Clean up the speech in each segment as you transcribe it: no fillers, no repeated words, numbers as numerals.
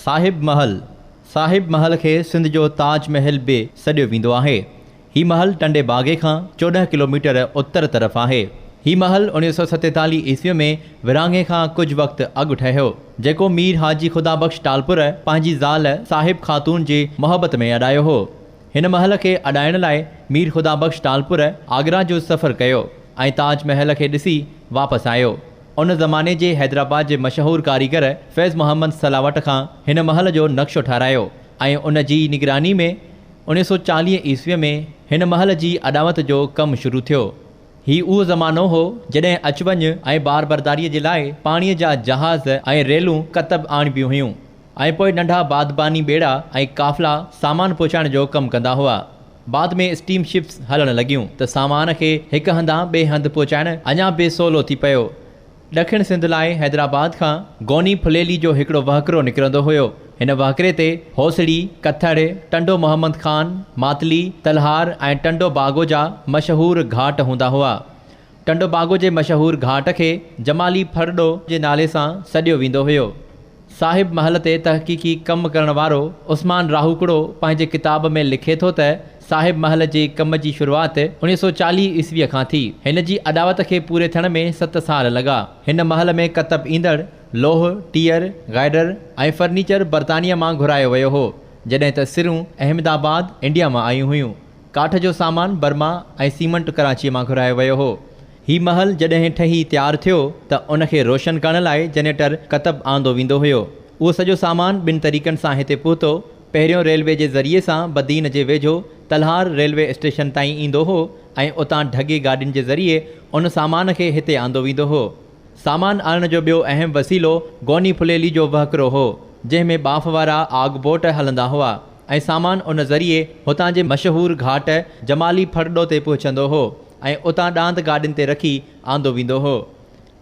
साहिब महल खे सिंध जो ताज महल भी सॾियो वेंदो आहे। ही महल टंडे बागे खां 14 किलोमीटर उत्तर तरफ़ आहे। ही महल 1947 ईस्वी में विरांगे खां कुछ वक्त अॻु ठहियो, जेको मीर हाजी खुदाबख्श टालपुर पंहिंजी ज़ाल साहिब खातून जी मोहब्बत में अॾायो हो। हिन महल खे अॾाइण लाइ मीर खुदाबख्श टालपुर आगरा जो सफ़र कयो ऐं ताज महल खे ॾिसी वापसि आयो। उन ज़माने जे हैदराबाद जे मशहूर कारीगर फैज़ मोहम्मद सलावत खां हिन महल जो नक्शो ठारायो ऐं उन जी निगरानी में 1940 ईस्वी में हिन महल जी अॾावत जो कमु शुरू थियो। ही उहो ज़मानो हो जॾहिं अचवञ ऐं बार बरदारीअ जे लाइ पाणीअ जा जहाज़ ऐं रेलूं कतब आणिबियूं हुयूं ऐं पोइ नंढा बादबानी ॿेड़ा ऐं काफ़िला सामान पहुचाइण जो कमु कंदा हुआ। बाद में स्टीम शिप्स हलण लॻियूं त सामान खे हिकु हंधां ॿिए हंधि पहुचाइण अञा बि सवलो थी पियो। ॾखिण सिंध लाइ हैदराबाद खां गोनी फुलेली जो हिकिड़ो वहकिरो निकिरंदो हुयो। हिन वहकिरे ते होसड़ी, कथड़, टंडो मोहम्मद ख़ान, मातली, तलहार ऐं टंडो बागो जा मशहूर घाट हूंदा हुआ। टंडो बागो जे मशहूर घाट खे जमाली फरडो जे नाले सां सॾियो वेंदो हुयो। साहिब महल ते तहक़ीक़ी कमु करण वारो उस्मान राहूकड़ो पंहिंजे किताब में लिखे थो त साहिब महल जे कम जी शुरूआति 1940 ईस्वीअ खां थी। हिन जी अॾावत खे पूरे थियण में 7 साल लॻा। हिन महल में कतब ईंदड़ लोह, टीयर, गाइडर ऐं फर्नीचर बर्तानिया मां घुरायो वियो हो, जॾहिं त सिरूं अहमदाबाद, इंडिया मां आयूं हुयूं। काठ जो सामान बर्मा ऐं सीमेंट कराची मां घुरायो वियो हो। ही महल जॾहिं ठही तयारु थियो त उनखे रोशन करण लाइ जनरेटर कतब आंदो वेंदो हुयो। उहो सॼो सामान ॿिनि तरीक़नि सां हिते पहुतो। पहिरियों रेलवे जे ज़रिए सां बदीन जे वेझो तलहार रेलवे स्टेशन ताईं ईंदो हो ऐं उतां ढगे गाॾियुनि जे ज़रिए उन सामान खे हिते आंदो वेंदो हो। सामान आणण जो ॿियो अहम वसीलो गोनी फुलेली जो वहकिरो हो, जंहिं में बाफ़ वारा आग बोट हलंदा हुआ ऐं सामान उन ज़रिए हुतां जे मशहूर घाट जमाली फरडो ते पहुचंदो हो ऐं उतां ॾांद गाॾियुनि ते रखी आंदो वेंदो हो।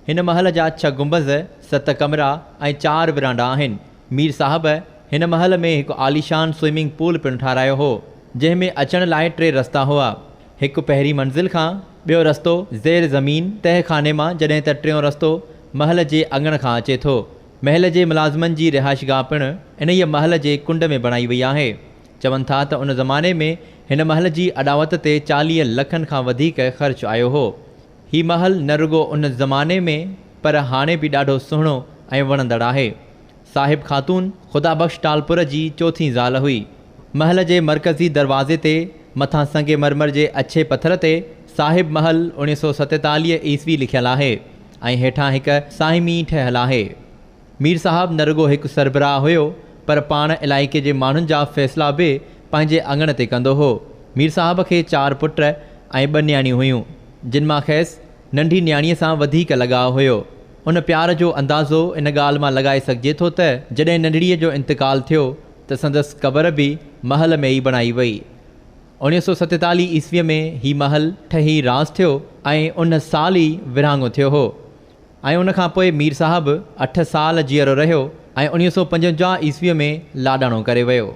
हिन महल जा 6 गुंबज़, 7 कमरा ऐं 4 विरांडा आहिनि। मीर साहब हिन महल में हिकु आलीशान स्विमिंग पूल पिणु ठारायो हो, जंहिं में अचण लाइ 3 रस्ता हुआ। हिकु पहिरीं मंज़िल खां, ॿियो रस्तो ज़ेर ज़मीन तहखाने मां, जॾहिं त टियों रस्तो महल जे अङण खां अचे थो। महल जे मुलाज़िमनि जी रिहाइशगाह पिणु इन ई महल जे कुंड में बणाई वई आहे। चवनि था त उन ज़माने में हिन महल जी अॾावत ते 40 लखनि खां वधीक ख़र्चु आयो हो। ही महल न रुगो उन ज़माने में पर हाणे बि ॾाढो सुहिणो ऐं वणंदड़ आहे। साहिब खातून खुदाबख्श टालपुर जी 4थीं ज़ाल हुई। महल जे मरकज़ी दरवाज़े ते मथां संगे मरमर जे अछे पथर ते साहिब महल 1947 ईस्वी लिखियलु आहे ऐं हेठां हिकु साहिमी ठहियलु आहे। मीर साहब न रुगो हिकु सरबराह हुयो, पर पाण इलाइक़े जे माण्हुनि जा फ़ैसिला बि पंहिंजे अङण ते कंदो हो। मीर साहब खे 4 पुट ऐं 2 न्याणियूं हुयूं, जिन मां खेसि नंढी न्याणीअ सां वधीक लॻाउ हुयो। उन प्यार जो अंदाज़ो इन ॻाल्हि मां लॻाए सघिजे थो त जॾहिं नंढड़ीअ जो इंतकालु थियो त संदसि क़बर बि महल में ई बणाई वई। 1947 ईस्वीअ में ही महल ठही रास थियो ऐं उन साल ई विरहाङो थियो हो ऐं उनखां पोइ मीर साहब 8 साल जीअरो रहियो ऐं 1955 ईस्वीअ में लाॾाणो करे वियो।